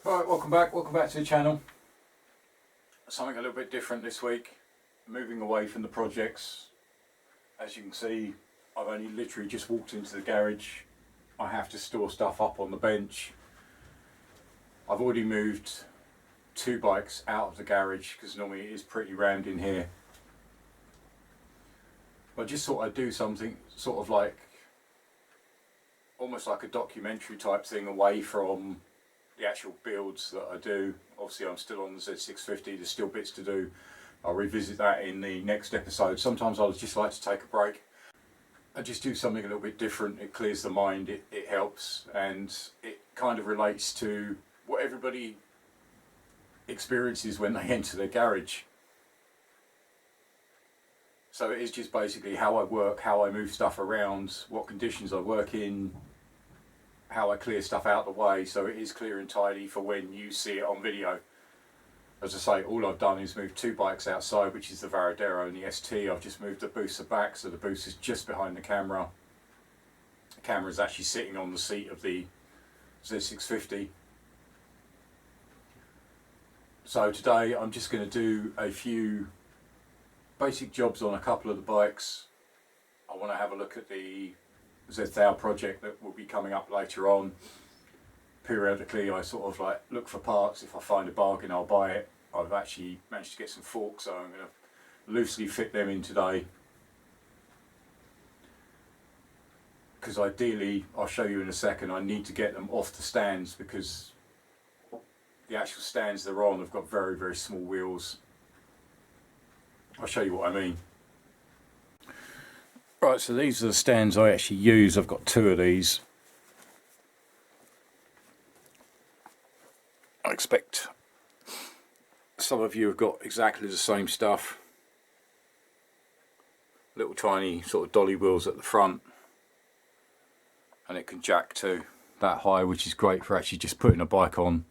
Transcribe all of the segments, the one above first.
Right, welcome back to the channel. Something a little bit different this week, moving away from the projects. As you can see, I've only literally just walked into the garage. I have to store stuff up on the bench. I've already moved two bikes out of the garage because normally it is pretty rammed in here. I just thought I'd do something sort of like, almost like a documentary type thing away from the actual builds that I do. Obviously I'm still on the Z650, there's still bits to do. I'll revisit that in the next episode. Sometimes I just like to take a break. I just do something a little bit different. It clears the mind, it helps, and it kind of relates to what everybody experiences when they enter their garage. So it is just basically how I work, how I move stuff around, what conditions I work in, how I clear stuff out of the way so it is clear and tidy for when you see it on video. As I say, all I've done is move two bikes outside, which is the Varadero and the ST. I've just moved the booster back, so the booster's just behind the camera. The camera is actually sitting on the seat of the Z650. So today I'm just going to do a few basic jobs on a couple of the bikes. I want to have a look at the Z1000 project that will be coming up later on. Periodically I sort of like look for parts. If I find a bargain I'll buy it. I've actually managed to get some forks, so I'm going to loosely fit them in today. Because ideally, I'll show you in a second, I need to get them off the stands because the actual stands they're on have got very, very small wheels. I'll show you what I mean. Right, so these are the stands I actually use. I've got two of these. I expect some of you have got exactly the same stuff. Little tiny sort of dolly wheels at the front. And it can jack to that high, which is great for actually just putting a bike on.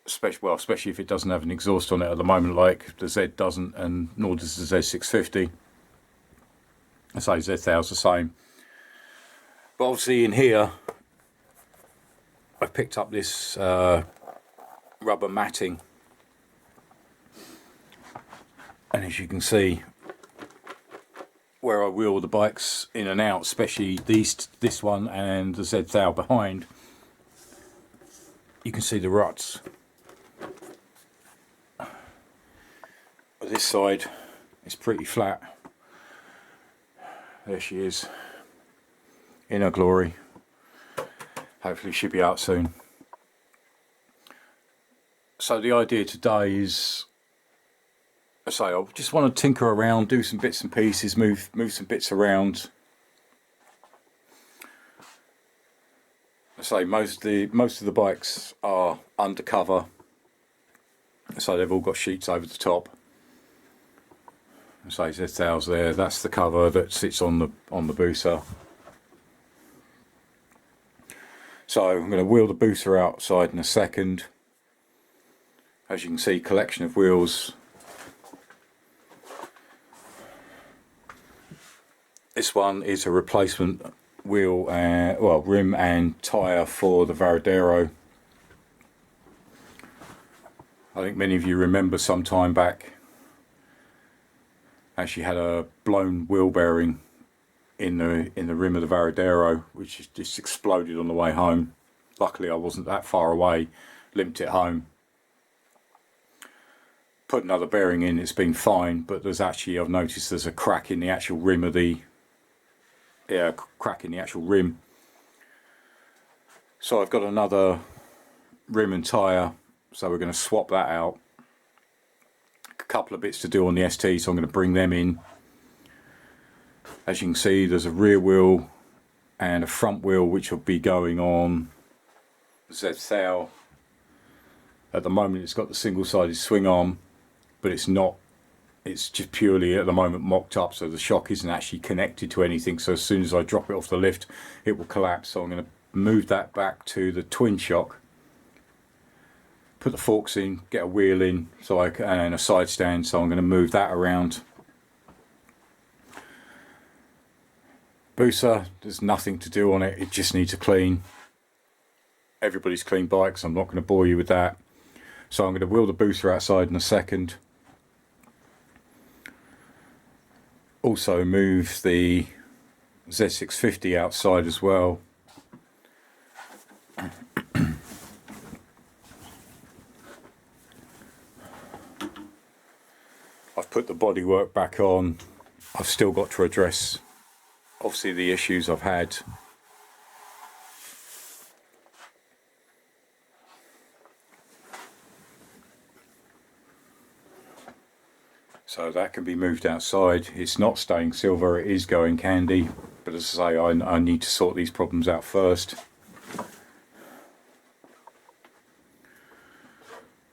Especially if it doesn't have an exhaust on it at the moment, like the Z doesn't, and nor does the Z650. I say Z1000's the same. But obviously in here, I've picked up this rubber matting, and as you can see, where I wheel the bikes in and out, especially this one and the Z1000 behind, you can see the ruts. This side is pretty flat. There she is in her glory. Hopefully she'll be out soon. So the idea today is, I say, I just want to tinker around, do some bits and pieces, move some bits around. I say most of the bikes are undercover, so they've all got sheets over the top. So Z1000's there, that's the cover that sits on the booster. So I'm going to wheel the booster outside in a second. As you can see, collection of wheels. This one is a replacement wheel, rim and tyre for the Varadero. I think many of you remember some time back, actually had a blown wheel bearing in the rim of the Varadero, which just exploded on the way home. Luckily I wasn't that far away, limped it home. Put another bearing in, it's been fine, but there's actually, I've noticed there's a crack in the actual rim of the, crack in the actual rim. So I've got another rim and tyre, so we're going to swap that out. A couple of bits to do on the ST, so I'm going to bring them in. As you can see, there's a rear wheel and a front wheel which will be going on the Z1000. At the moment it's got the single-sided swing arm, but it's not. It's just purely at the moment mocked up, so the shock isn't actually connected to anything, so as soon as I drop it off the lift it will collapse. So I'm going to move that back to the twin shock, put the forks in, get a wheel in, and a side stand, so I'm going to move that around. Booster, there's nothing to do on it, it just needs a clean. everybody's clean bikes, I'm not going to bore you with that. So I'm going to wheel the booster outside in a second. Also move the Z650 outside as well. I've put the bodywork back on. I've still got to address obviously the issues I've had. So that can be moved outside. It's not staying silver, it is going candy. But as I say, I need to sort these problems out first.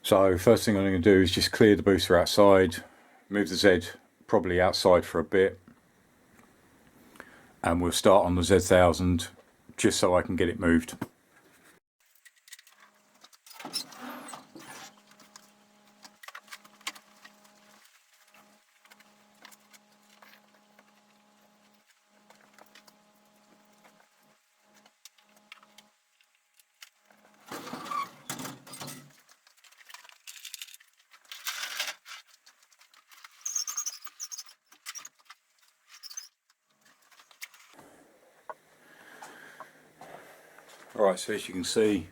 So first thing I'm going to do is just clear the booster outside, move the Z probably outside for a bit, and we'll start on the Z1000 just so I can get it moved. Alright, so as you can see,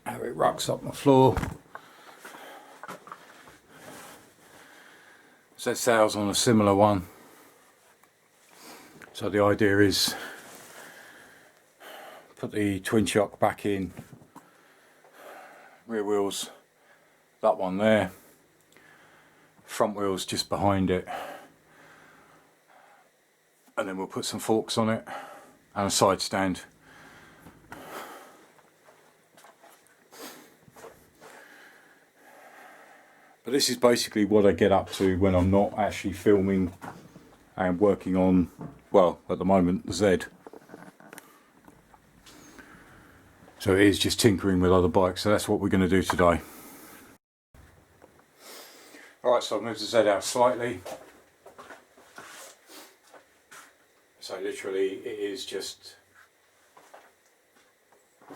how it rucks up my floor. Z1000 on a similar one. So the idea is put the twin shock back in, rear wheels, that one there, front wheels just behind it, and then we'll put some forks on it and a side stand. But this is basically what I get up to when I'm not actually filming and working on, well, at the moment, the Z. So it is just tinkering with other bikes, so that's what we're going to do today. Alright, so I've moved the Z out slightly. So literally it is just I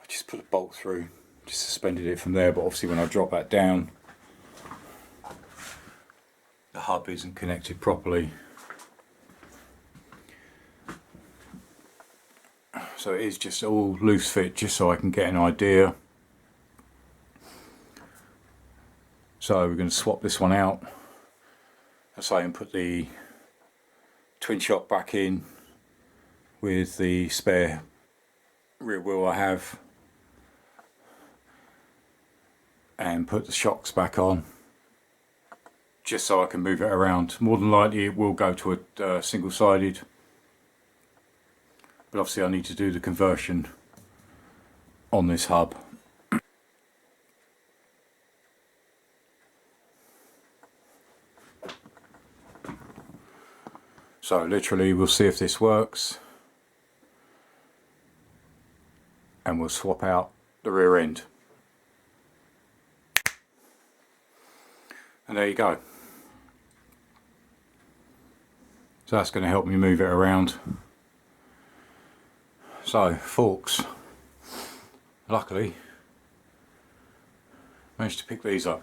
just put a bolt through, just suspended it from there, but obviously when I drop that down the hub isn't connected properly. So it is just all loose fit, just so I can get an idea. So we're going to swap this one out, as I say, and put the twin shock back in with the spare rear wheel I have, and put the shocks back on just so I can move it around. More than likely it will go to a single-sided, but obviously I need to do the conversion on this hub. So literally we'll see if this works, and we'll swap out the rear end. And there you go. So that's going to help me move it around. So forks, luckily managed to pick these up.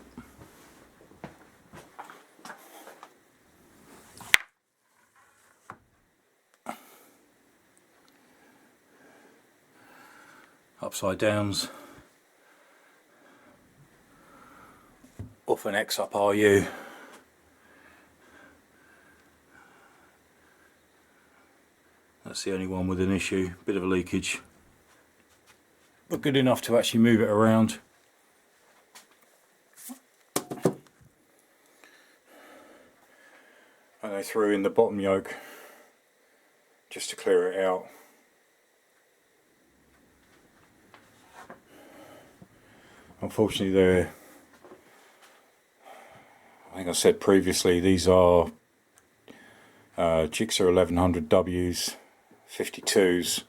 Upside downs off an X up RU. That's the only one with an issue, bit of a leakage, but good enough to actually move it around. And they threw in the bottom yoke just to clear it out. Unfortunately, I think I said previously, these are Gixxer 1100Ws, 52s.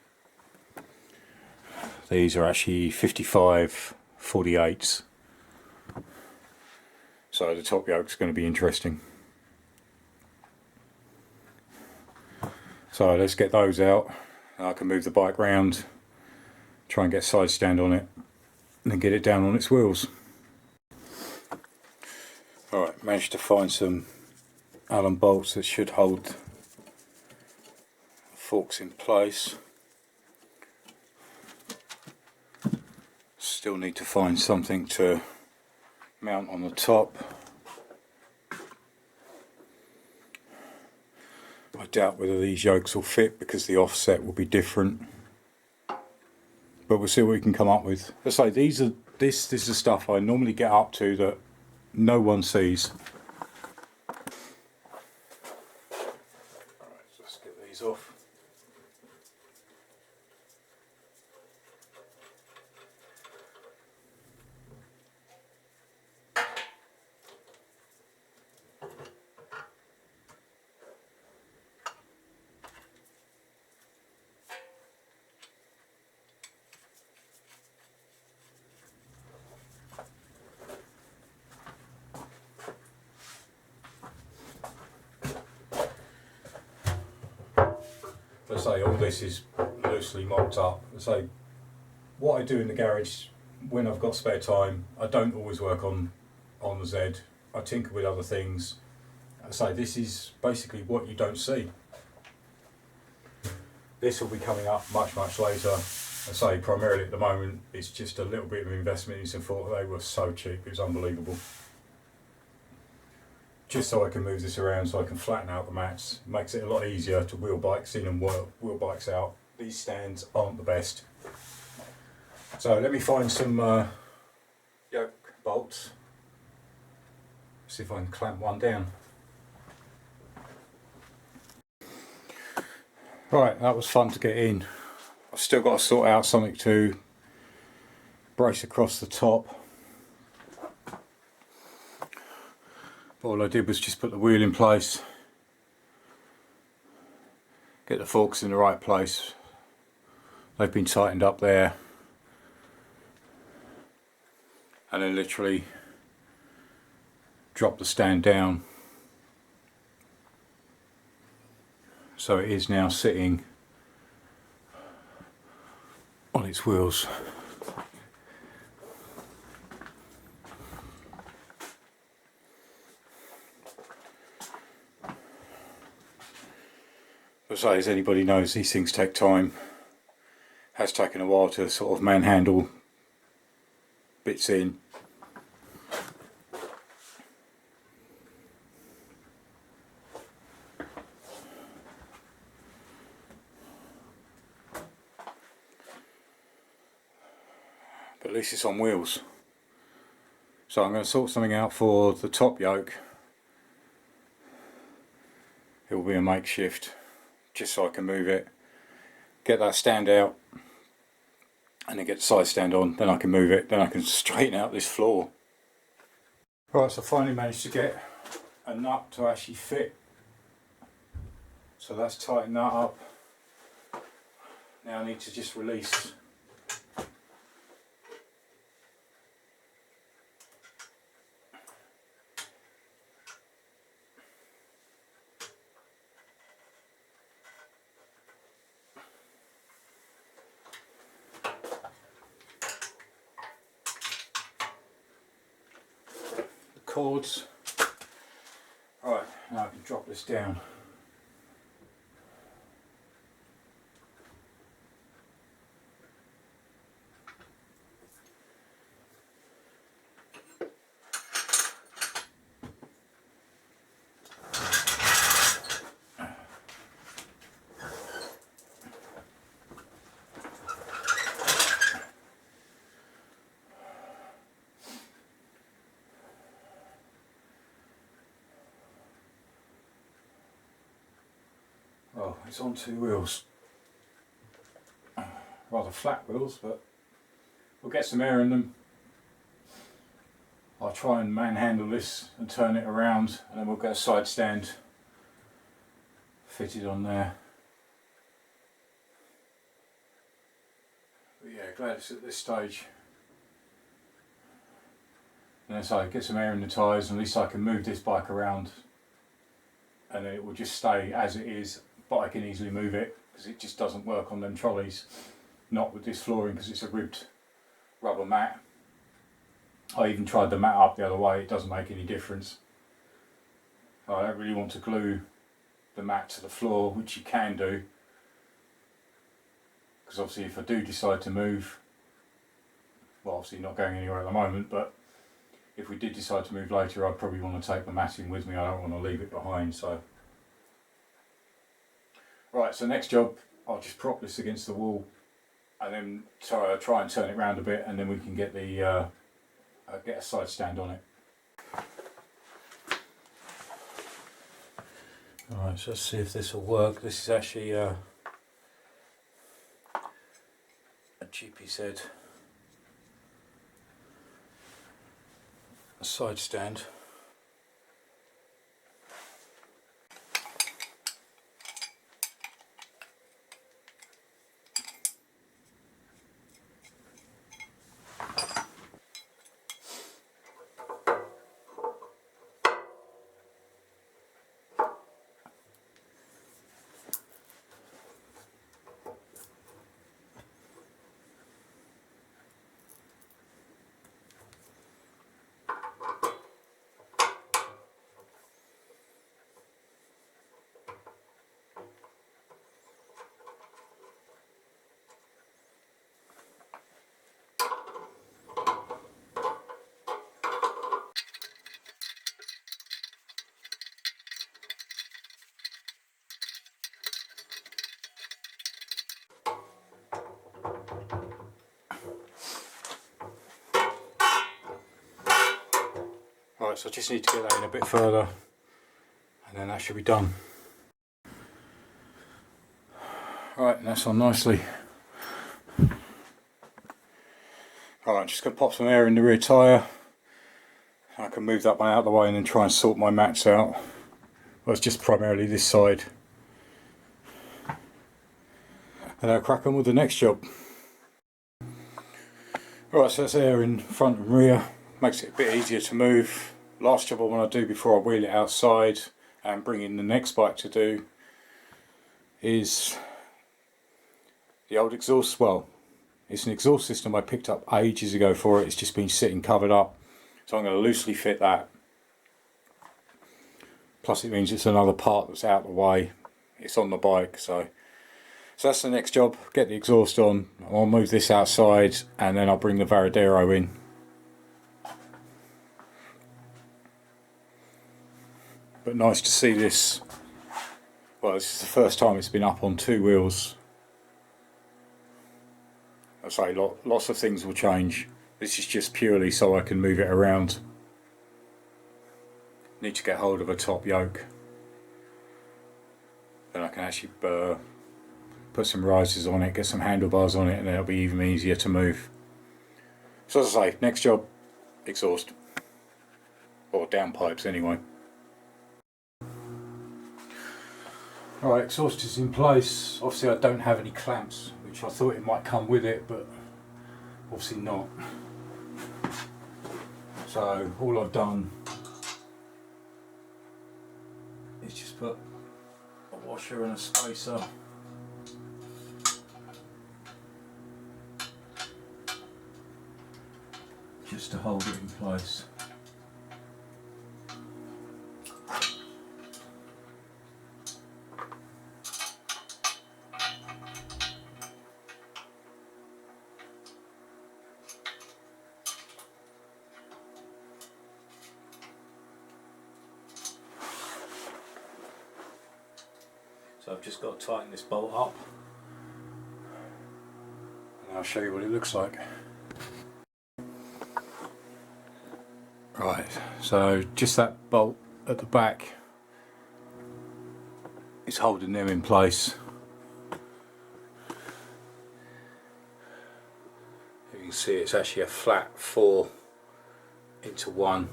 These are actually 55 48s. So the top yoke's going to be interesting. So let's get those out. I can move the bike round, try and get a side stand on it, and then get it down on its wheels. Alright, managed to find some Allen bolts that should hold the forks in place. Still need to find something to mount on the top. I doubt whether these yokes will fit because the offset will be different, but we'll see what we can come up with. Let's say this is the stuff I normally get up to that no one sees. Alright, so let's get these off. Let's say all this is loosely mocked up. Let's say what I do in the garage when I've got spare time, I don't always work on the Z. I tinker with other things. So this is basically what you don't see. This will be coming up much later. I say primarily at the moment it's just a little bit of investment in some fork. They were so cheap, it was unbelievable. Just so I can move this around, so I can flatten out the mats. It makes it a lot easier to wheel bikes in and wheel bikes out. These stands aren't the best. So let me find some yoke bolts. See if I can clamp one down. Right, that was fun to get in. I've still got to sort out something to brace across the top. All I did was just put the wheel in place, get the forks in the right place. They've been tightened up there, and then literally drop the stand down. So it is now sitting on its wheels. As anybody knows, these things take time. Has taken a while to sort of manhandle bits in. But at least it's on wheels. So I'm going to sort something out for the top yoke. It will be a makeshift, just so I can move it, get that stand out, and then get the side stand on. Then I can move it, then I can straighten out this floor. Right, so I finally managed to get a nut to actually fit. So that's tightened that up. Now I need to just release cords. Right, now I can drop this down. Oh, it's on two wheels. Rather flat wheels, but we'll get some air in them. I'll try and manhandle this and turn it around, and then we'll get a side stand fitted on there. But yeah, glad it's at this stage. And so I get some air in the tyres, and at least I can move this bike around, and then it will just stay as it is but I can easily move it because it just doesn't work on them trolleys. Not with this flooring because it's a ribbed rubber mat. I even tried the mat up the other way, it doesn't make any difference. I don't really want to glue the mat to the floor, which you can do, because obviously if I do decide to move, well obviously not going anywhere at the moment, but if we did decide to move later I'd probably want to take the matting with me, I don't want to leave it behind. So right, so next job, I'll just prop this against the wall and then try and turn it around a bit, and then we can get the get a side stand on it. Alright, so let's see if this will work. This is actually a GPZ, a side stand. Right, so I just need to get that in a bit further and then that should be done. Right, and that's on nicely. Alright, just going to pop some air in the rear tyre. I can move that one out of the way and then try and sort my mats out. Well, it's just primarily this side. And I'll crack on with the next job. Alright, so that's air in front and rear. Makes it a bit easier to move. Last job I want to do before I wheel it outside and bring in the next bike to do is the old exhaust. Well, it's an exhaust system I picked up ages ago for it. It's just been sitting covered up, so I'm going to loosely fit that. Plus it means it's another part that's out of the way. It's on the bike, so that's the next job. Get the exhaust on. I'll move this outside and then I'll bring the Varadero in. But nice to see this. Well, this is the first time it's been up on two wheels. I say lots of things will change. This is just purely so I can move it around. Need to get hold of a top yoke. Then I can actually put some risers on it, get some handlebars on it, and then it'll be even easier to move. So as I say, next job, exhaust. Or downpipes anyway. Alright, exhaust is in place. Obviously I don't have any clamps, which I thought it might come with it, but obviously not. So all I've done is just put a washer and a spacer just to hold it in place. So I've just got to tighten this bolt up and I'll show you what it looks like. Right, so just that bolt at the back is holding them in place. You can see it's actually a flat 4 into 1.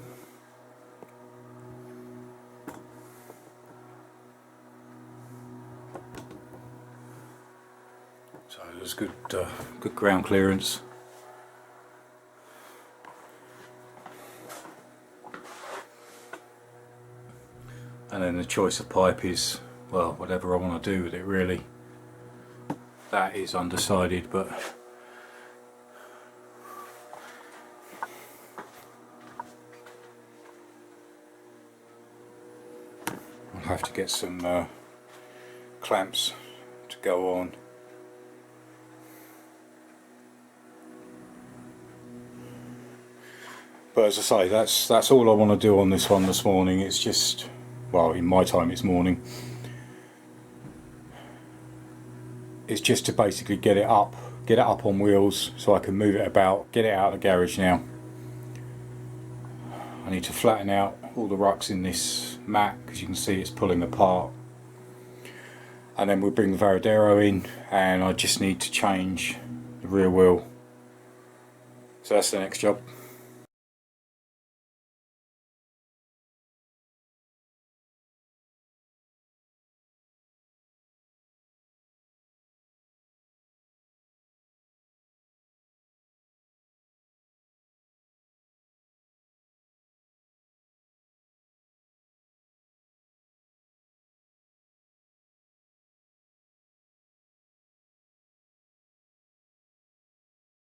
So there's good ground clearance. And then the choice of pipe is well, whatever I want to do with it really. That is undecided, but I'll have to get some clamps to go on. But as I say, that's all I want to do on this one this morning. It's just, well, in my time it's morning. It's just to basically get it up on wheels so I can move it about, get it out of the garage now. I need to flatten out all the rucks in this mat because you can see it's pulling apart. And then we'll bring the Varadero in, and I just need to change the rear wheel. So that's the next job.